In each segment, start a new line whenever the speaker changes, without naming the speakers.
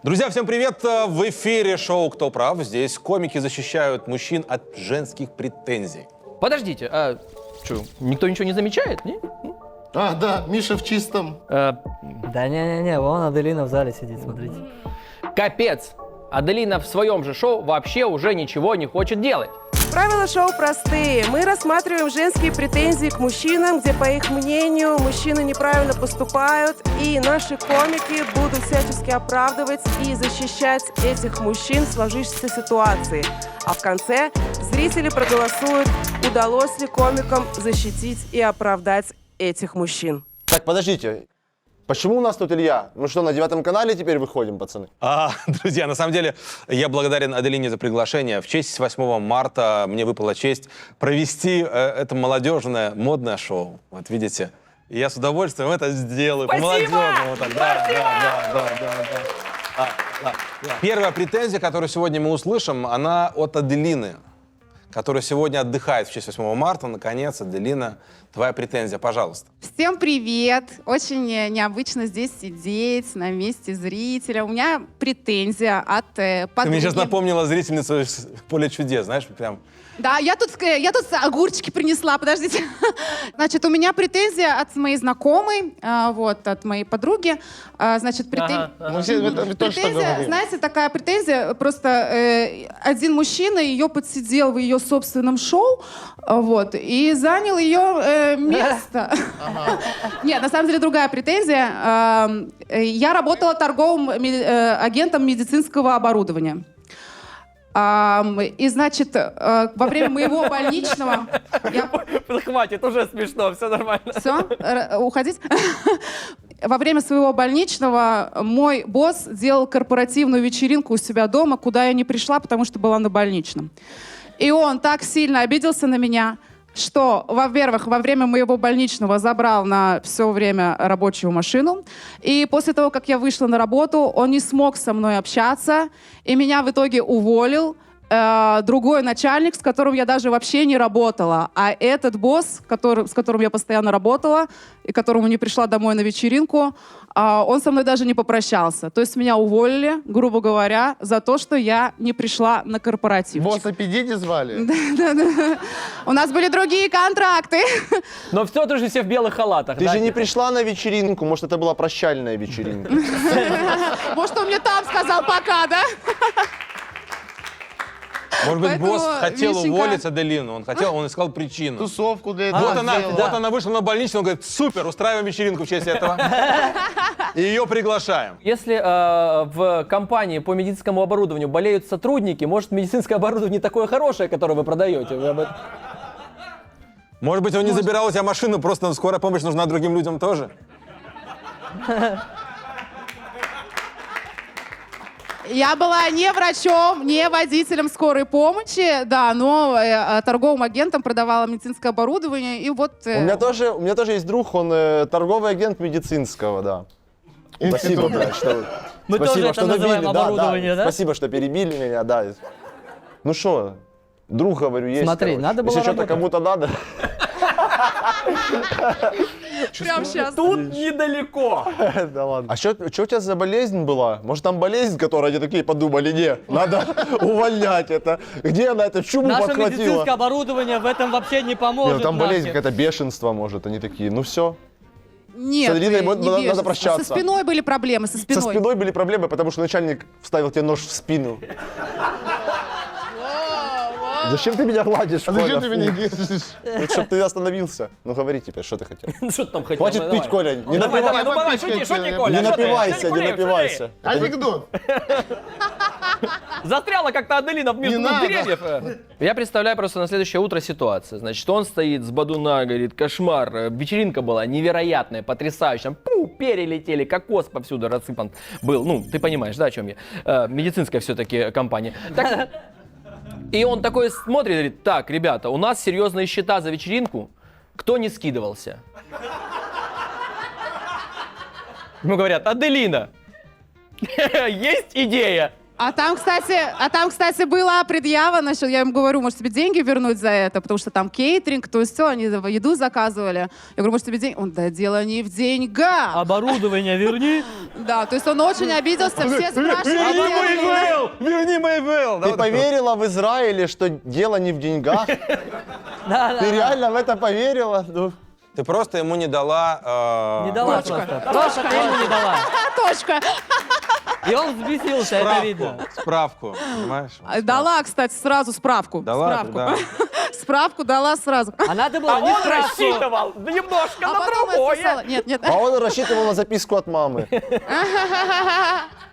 Друзья, всем привет! В эфире шоу «Кто прав?». Здесь комики защищают мужчин от женских претензий.
Подождите, а что, никто ничего не замечает, не?
А, да, Миша в чистом.
Да не-не-не, вон Аделина в зале сидит, смотрите.
Капец! Аделина в своем же шоу вообще уже ничего не хочет делать.
Правила шоу простые. Мы рассматриваем женские претензии к мужчинам, где, по их мнению, мужчины неправильно поступают, и наши комики будут всячески оправдывать и защищать этих мужчин в сложившейся ситуации. А в конце зрители проголосуют, удалось ли комикам защитить и оправдать этих мужчин.
Так, подождите. Почему у нас тут Илья? Мы что, на 9 канале теперь выходим, пацаны?
Друзья, на самом деле, я благодарен Аделине за приглашение. В честь 8 марта мне выпала честь провести это молодежное, модное шоу. Вот видите, и я с удовольствием это сделаю.
Спасибо!
Вот так. Да. Первая претензия, которую сегодня мы услышим, она от Аделины, которая сегодня отдыхает в честь 8 марта. Наконец, Аделина, твоя претензия, пожалуйста.
Всем привет! Очень необычно здесь сидеть на месте зрителя. У меня претензия от подруги.
Ты мне сейчас напомнила зрительницу из «Поле чудес», знаешь, прям...
Да, я тут огурчики принесла, подождите. Значит, у меня претензия от моей знакомой, от моей подруги. Значит,
Мы все то, что
претензия,
говорим.
знаете, такая претензия, просто один мужчина ее подсидел в ее собственном шоу, и занял ее место. Нет, на самом деле другая претензия. Я работала торговым агентом медицинского оборудования. И, значит, во время моего больничного...
Хватит, уже смешно, все нормально.
Все? Уходить? Во время своего больничного мой босс делал корпоративную вечеринку у себя дома, куда я не пришла, потому что была на больничном. И он так сильно обиделся на меня, что, во-первых, во время моего больничного забрал на все время рабочую машину. И после того, как я вышла на работу, он не смог со мной общаться. И меня в итоге уволил другой начальник, с которым я даже вообще не работала. А этот босс, с которым я постоянно работала, и которому не пришла домой на вечеринку, он со мной даже не попрощался. То есть меня уволили, грубо говоря, за то, что я не пришла на корпоратив.
Босса Педиди звали?
Да. У нас были другие контракты.
Но все тоже все в белых халатах.
Ты
да?
же не пришла на вечеринку, может, это была прощальная вечеринка?
Может, он мне там сказал пока, да?
Может быть,
Поэтому,
босс хотел
Мишенька-
уволить Аделину, он искал причину.
Тусовку для этого
Вот она вышла на больничную, он говорит: супер, устраиваем вечеринку в честь этого. И ее приглашаем.
Если в компании по медицинскому оборудованию болеют сотрудники, может, медицинское оборудование не такое хорошее, которое вы продаете? Вы об этом...
Может быть, он не забирал у тебя машину, просто скорая помощь нужна другим людям тоже?
Я была не врачом, не водителем скорой помощи, да, но торговым агентом продавала медицинское оборудование, и вот...
У меня тоже есть друг, он торговый агент медицинского, да. Спасибо, блядь, что...
Мы
Спасибо,
тоже это
что
называем
добили,
оборудование, да?
Спасибо, что перебили меня, да. Ну что, друг, говорю, есть,
Смотри,
короче.
надо было
Если что-то
работать.
кому-то надо...
Прямо сейчас.
Тут недалеко.
Да ладно. А что у тебя за болезнь была? Может, там болезнь, которую они такие подумали, не, надо увольнять это. Где она это чуму
Наше
подхватила?
медицинское оборудование в этом вообще не поможет.
Не, там болезнь,
нафиг.
какое-то бешенство, может. Они такие, ну все.
Нет,
С Аделиной
не
надо
бешенство.
прощаться.
Со спиной были проблемы, со спиной.
Со спиной были проблемы, потому что начальник вставил тебе нож в спину. Зачем ты меня гладишь?
Зачем ты меня держишь?
Чтобы ты остановился. Ну говори теперь, что ты хотел.
Что ты там хотел?
Хватит
Давай.
пить, Коля. Не
Давай, давай, ну
напивайся.
давай, шути, Коля.
Не
что ты?
напивайся,
Что
не
ты
напивайся.
Анекдот.
Застряла как-то Аделина в
Не
между
надо.
деревьев. Я представляю просто на следующее утро ситуацию. Значит, он стоит с бадуна, говорит, кошмар. Вечеринка была невероятная, потрясающая. Пу, перелетели, кокос повсюду рассыпан был. Ну, ты понимаешь, да, о чем я? Медицинская все-таки компания. Так, и он такой смотрит и говорит: так, ребята, у нас серьезные счета за вечеринку. Кто не скидывался? Ему говорят: Аделина, есть идея?
А там, кстати, была предъява насчет, я им говорю, может, тебе деньги вернуть за это, потому что там кейтеринг, то есть все, они еду заказывали. Я говорю, может, тебе деньги? Он, да дело не в деньгах.
Оборудование верни.
Да, то есть он очень обиделся, все спрашивали.
Верни мой вэл!
Ты поверила в Израиле, что дело не в деньгах?
Да,
Ты реально в это поверила? Ну,
Ты просто ему не дала...
Не дала просто. Просто ты ему не дала.
Точка.
И он взбесился, это видно.
Справку, понимаешь?
Дала, кстати, сразу справку.
Дала,
Справку.
да.
Справку дала сразу.
А надо было не справку.
немножко
А потом я сказала, нет.
а он рассчитывал на записку от мамы.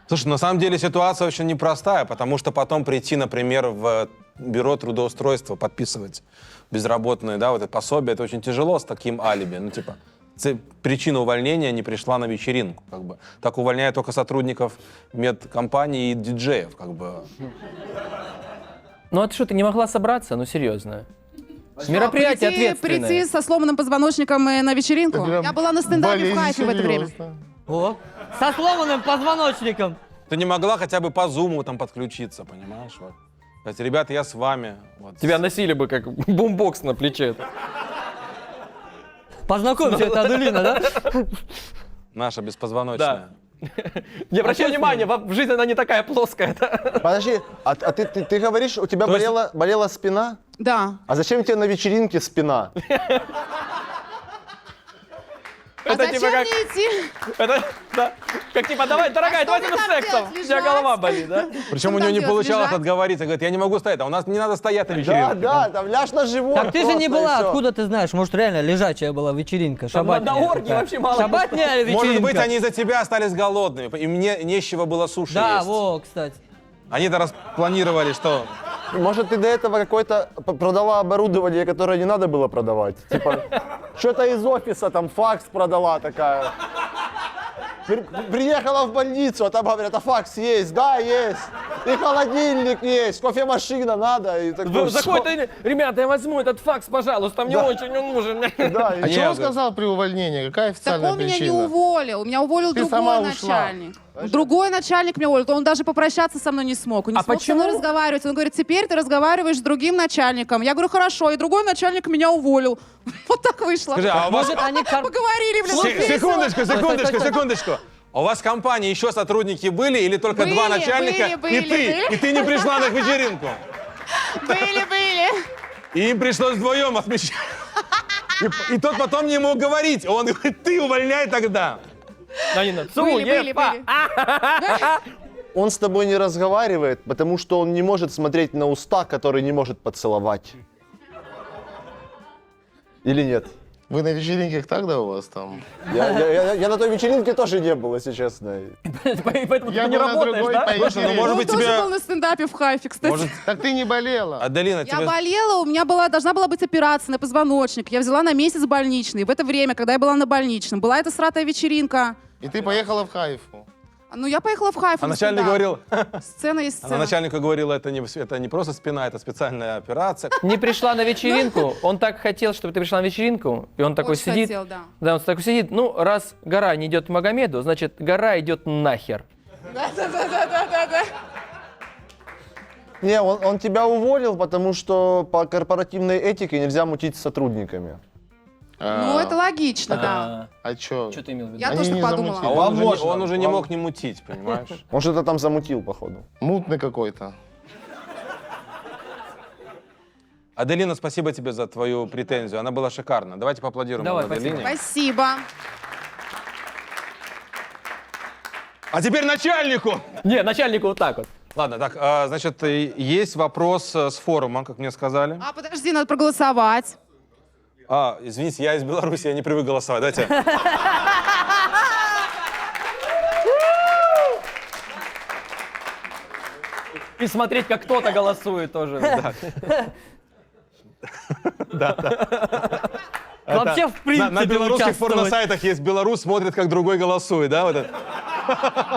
Слушай, на самом деле ситуация очень непростая, потому что потом прийти, например, в бюро трудоустройства, подписывать безработные, да, вот это пособие, это очень тяжело с таким алиби. Ну, типа, причина увольнения не пришла на вечеринку, как бы. Так увольняют только сотрудников медкомпаний и диджеев, как бы.
Ну а ты что, ты не могла собраться? Ну серьезно. Мероприятие ответственное.
Прийти со сломанным позвоночником на вечеринку.
Прям
Я была на стендапе в
болезнь
Хайфе в это время.
серьезно.
О, со сломанным позвоночником.
Ты не могла хотя бы по зуму там подключиться, понимаешь? Вот. Сказать, ребята, я с вами. Вот.
Тебя носили бы как бумбокс на плече.
Познакомься, это Аделина, да?
Наша беспозвоночная.
Не обращай внимания, в жизни она не такая плоская.
Подожди, а ты говоришь, у тебя
То есть-
болела спина?
Да.
А зачем тебе на вечеринке спина?
А
Это
зачем
типа как...
мне идти?
Это, да. Как типа, давай, дорогая,
что
давай
мне
за
там
сексом.
делать,
У тебя
лежать?
голова болит, да?
Причем
Что
у
там
нее не
делать,
получалось
лежать?
отговориться. Говорит, я не могу стоять, а у нас не надо стоять на вечеринке.
Да, там ляжь на живот.
Так ты же не
просто, и
была,
всё.
откуда ты знаешь? Может, реально лежачая была вечеринка,
Там
шабатняя.
на оргии
такая.
вообще мало.
Шабатняя вечеринка.
Может быть, они из-за тебя остались голодными, и мне нечего было суши
Да,
есть.
во, кстати.
Они-то распланировали, что...
Может, ты до этого какое-то продала оборудование, которое не надо было продавать? Типа, что-то из офиса, там, факс продала такая. Приехала в больницу, а там говорят, а факс есть? Да, есть. И холодильник есть, кофемашина надо. И так, ну,
Заходит, ребята, я возьму этот факс, пожалуйста, мне очень он нужен.
да,
А
и
что он
Нет,
сказал при увольнении? Какая
Так
официальная
он меня не
причина?
уволил. Меня уволил
Ты сама
другой
ушла.
начальник. Другой начальник меня уволил. Он даже попрощаться со мной не смог. Он не
А
смог со мной
почему?
разговаривать. Он говорит, теперь ты разговариваешь с другим начальником. Я говорю, хорошо. И другой начальник меня уволил. Вот так вышло.
Скажи, а у вас...
Может, они...
Поговорили, блин, весело.
Секундочку. А у вас в компании еще сотрудники были или только
Были,
два начальника
были,
и ты?
были.
И ты не пришла на их вечеринку?
Были.
И им пришлось вдвоем отмечать. И тот потом не мог говорить. Он говорит, ты увольняй тогда.
Были.
он с тобой не разговаривает, потому что он не может смотреть на уста, которые не может поцеловать. Или нет?
Вы на вечеринках тогда у вас там?
Я на той вечеринке тоже не был, если честно.
Поэтому
Я
ты не
был на
работаешь,
другой
да?
поездке.
Ну, может
Он
быть,
тоже
тебе...
был на стендапе в Хайфе, кстати.
Может,
Так ты не болела.
Аделина,
Я
тебе...
болела, у меня должна была быть операция на позвоночник. Я взяла на месяц больничный. В это время, когда я была на больничном, была эта сратая вечеринка.
И ты поехала в Хайфу.
Ну, я поехала в Хайфу.
А
на
начальник
стендап.
говорил...
Сцена есть
Она
сцена.
начальнику говорила, это не просто спина, это специальная операция.
Не пришла на вечеринку, он так хотел, чтобы ты пришла на вечеринку, и он такой
Очень
сидит.
хотел, да.
Да, он такой сидит, ну, раз гора не идет к Магомеду, значит, гора идет нахер.
Да.
Не, он тебя уволил, потому что по корпоративной этике нельзя мутить с сотрудниками.
Ну, это логично, да.
А чё?
Что ты имел в виду?
Я
Они
тоже
не
подумала.
А он уже,
Возможно.
он уже не мог не мутить, понимаешь?
Он что-то там замутил, походу.
Мутный какой-то.
Аделина, спасибо тебе за твою претензию. Она была шикарна. Давайте поаплодируем
Давай,
Аделине.
Спасибо.
А теперь начальнику!
Не, начальнику вот так вот.
Ладно, так, значит, есть вопрос с форума, как мне сказали.
А, подожди, надо проголосовать.
Извините, я из Беларуси, я не привык голосовать. Давайте.
И смотреть, как кто-то голосует тоже.
Вообще, в принципе,
На белорусских
участвовать.
порносайтах есть белорус, смотрит, как другой голосует, да? Вот это.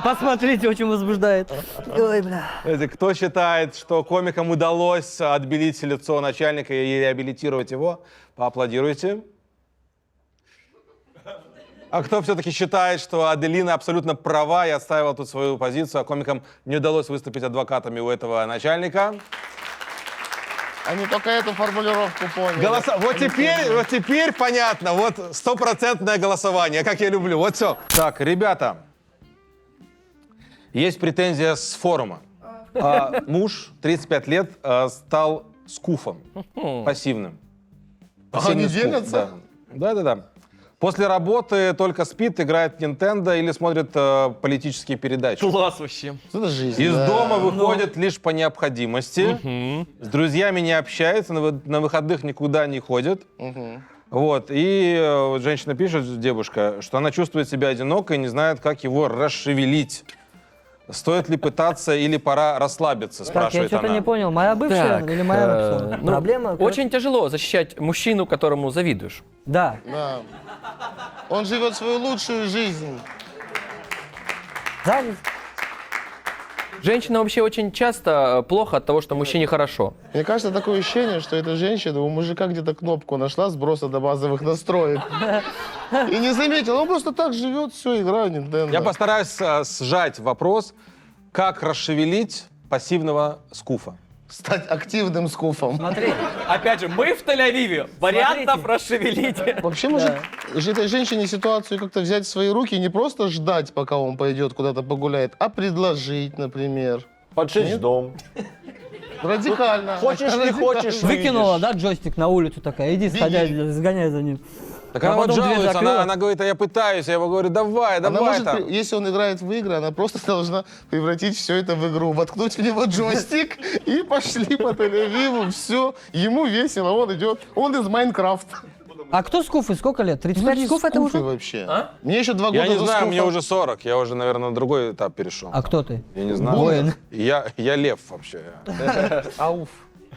Посмотрите, очень возбуждает. Ой, бля.
Знаете, кто считает, что комикам удалось отбелить лицо начальника и реабилитировать его, поаплодируйте. А кто все-таки считает, что Аделина абсолютно права и отстаивала тут свою позицию, а комикам не удалось выступить адвокатами у этого начальника?
Они только эту формулировку поняли.
Вот теперь понятно, вот стопроцентное голосование, как я люблю, вот все. Так, ребята, есть претензия с форума. Муж, 35 лет, стал скуфом, пассивным.
Они
Пассивный скуф,
делятся?
Да. После работы только спит, играет в Nintendo или смотрит политические передачи.
Класс вообще.
Это жизнь.
Из
да.
дома выходит лишь по необходимости. С друзьями не общается, на выходных никуда не ходит. Вот. И вот женщина пишет, девушка, что она чувствует себя одинокой и не знает, как его расшевелить. Стоит ли пытаться или пора расслабиться,
Так, я
спрашивает
что-то
она.
не понял, моя бывшая
Так,
или моя написала?
ну,
Проблема?
Очень тяжело защищать мужчину, которому завидуешь.
Да.
Да. Он живет свою лучшую жизнь.
Зависть.
Женщина вообще очень часто плохо от того, что мужчине хорошо.
Мне кажется, такое ощущение, что эта женщина у мужика где-то кнопку нашла сброса до базовых настроек. И не заметила, он просто так живет, все, играет в Nintendo.
Я постараюсь сжать вопрос, как расшевелить пассивного скуфа.
Стать активным скуфом.
Смотри.
Опять же, мы в Тель-Авиве. Вариантов расшевелить.
Вообще, может, этой женщине ситуацию как-то взять в свои руки и не просто ждать, пока он пойдет куда-то погуляет, а предложить, например.
Поджечь дом.
Радикально.
Хочешь, не хочешь,
Выкинула, да, джойстик на улицу такая, иди сгоняй за ним.
Так
А
она вот
потом дверь
жалуется,
закрыла.
она говорит, а я пытаюсь, я ему говорю, давай
Она может,
там.
если он играет в игры, она просто должна превратить все это в игру, воткнуть в него джойстик и пошли по Тель-Авиву, все, ему весело, он идет, он из Майнкрафта.
А кто скуфы? Сколько лет? 35 скуф это
Скуфы
уже?
вообще. Мне еще 2 года
Я не
до
знаю,
скуфа.
мне уже 40, я уже, наверное, на другой этап перешел.
А кто ты?
Я не знаю.
Воин.
Я лев вообще.
Ауф.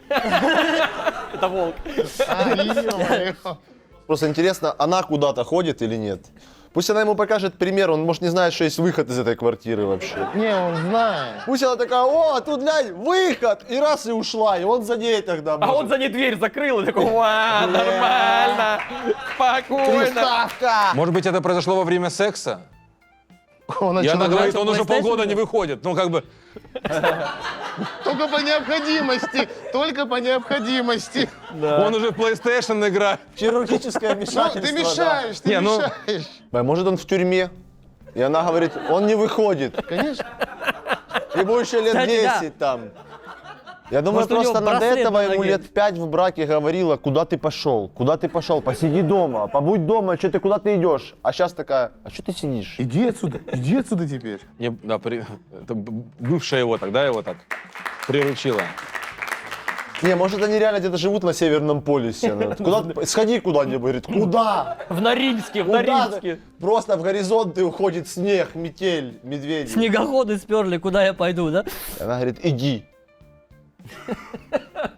Это волк.
ё-моё.
Просто интересно, она куда-то ходит или нет? Пусть она ему покажет пример, он может не знает, что есть выход из этой квартиры вообще.
Не, он знает.
Пусть она такая, о, тут глянь, выход! И раз и ушла, и он за ней тогда
А
может.
он за ней дверь закрыл и такой, ва, нормально, спокойно.
Приставка!
Может быть, это произошло во время секса?
Он
И
начал
она
играть
говорит,
в
он уже
PlayStation.
полгода не выходит. Ну, как бы,
Только по необходимости, только по необходимости.
он уже в PlayStation играет.
Хирургическое
Ну,
вмешательство.
ты мешаешь, ты
Не, ну-
мешаешь.
Да. Может, он в тюрьме? И она говорит, он не выходит.
Конечно.
Ему еще лет
Кстати, да.
10 там. Я думаю,
Может, у него
просто она до
браслет
этого
на
ему
ноге.
лет 5 в браке говорила, куда ты пошел, посиди дома, побудь дома, что ты, куда ты идешь? А сейчас такая, а что ты сидишь?
Иди отсюда теперь.
Да, это бывшая его тогда его так приручила.
Не, может, они реально где-то живут на Северном полюсе. Сходи куда-нибудь, говорит, куда?
В Норильске, в
Куда
Норильске.
ты? Просто в горизонты уходит снег, метель, медведи.
Снегоходы сперли, куда я пойду, да?
Она говорит, иди.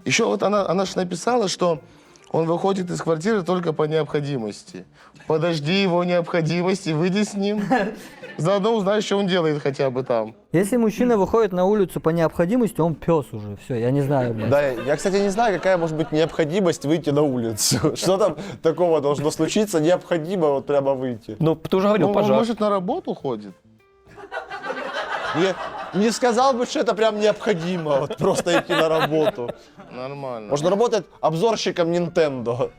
Еще вот она же написала, что он выходит из квартиры только по необходимости. Подожди его необходимости, выйди с ним. Заодно узнаешь, что он делает хотя бы там.
Если мужчина выходит на улицу по необходимости, он пес уже. Все, я не знаю, блядь.
Да, я, кстати, не знаю, какая может быть необходимость выйти на улицу. Что там такого должно случиться, необходимо вот прямо выйти.
Ну, ты уже говорил,
Ну, он,
пожар.
может, на работу ходит.
Я не сказал бы, что это прям необходимо, вот просто идти на работу.
Нормально.
Можно работать обзорщиком Nintendo.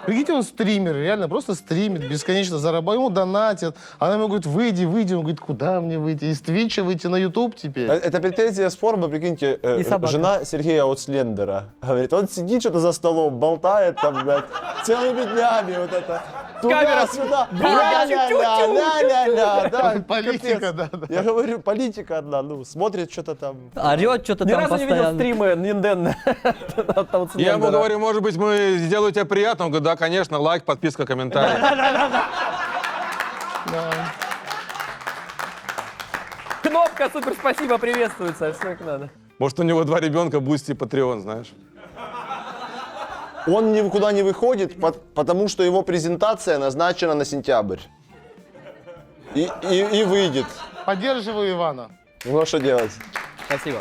Прикиньте, он стример, реально просто стримит, бесконечно зарабатывает, ему донатят. Она ему говорит, выйди, выйди. Он говорит, куда мне выйти? Из Твича выйти на YouTube теперь?
Это претензия с форума, прикиньте,
И собака.
жена Сергея Оцлендера. Говорит, он сидит что-то за столом, болтает там, блядь, целыми днями вот это.
Камера
Туда-сюда,
тю-тю-тю-тю.
ля-ля-ля, да,
Политика,
капец.
да.
Я говорю, политика одна, ну, смотрит что-то там.
Орет что-то
Ни
там
разу не видел
постоянно.
стримы Nintendo. от того
Я ему
Цилиндера.
говорю, может быть, мы сделаю тебе приятно. Он говорит, да, конечно, лайк, подписка, комментарий.
Кнопка супер спасибо приветствуется, все как надо.
Может, у него 2 ребенка, Бусти, Патреон, знаешь.
Он никуда не выходит, потому что его презентация назначена на сентябрь. И выйдет.
Поддерживаю Ивана.
Ну, а что делать?
Спасибо.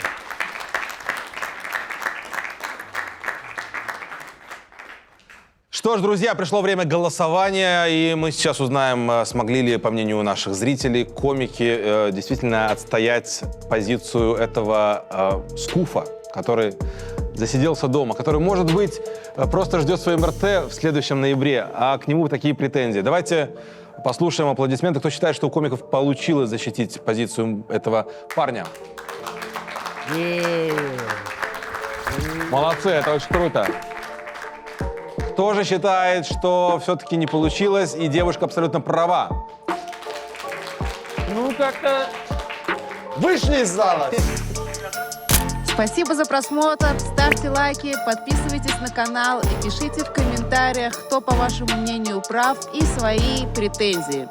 Что Что ж, друзья, пришло время голосования, и мы сейчас узнаем, смогли ли, по мнению наших зрителей, комики действительно отстоять позицию этого скуфа, который засиделся дома, который, может быть, просто ждет свой МРТ в следующем ноябре, а к нему такие претензии. Давайте послушаем аплодисменты. Кто считает, что у комиков получилось защитить позицию этого парня? Молодцы, это очень круто. Кто же считает, что все-таки не получилось, и девушка абсолютно права?
Ну, как-то...
Вышли из зала!
Спасибо за просмотр, ставьте лайки, подписывайтесь на канал и пишите в комментариях, кто, по вашему мнению, прав и свои претензии.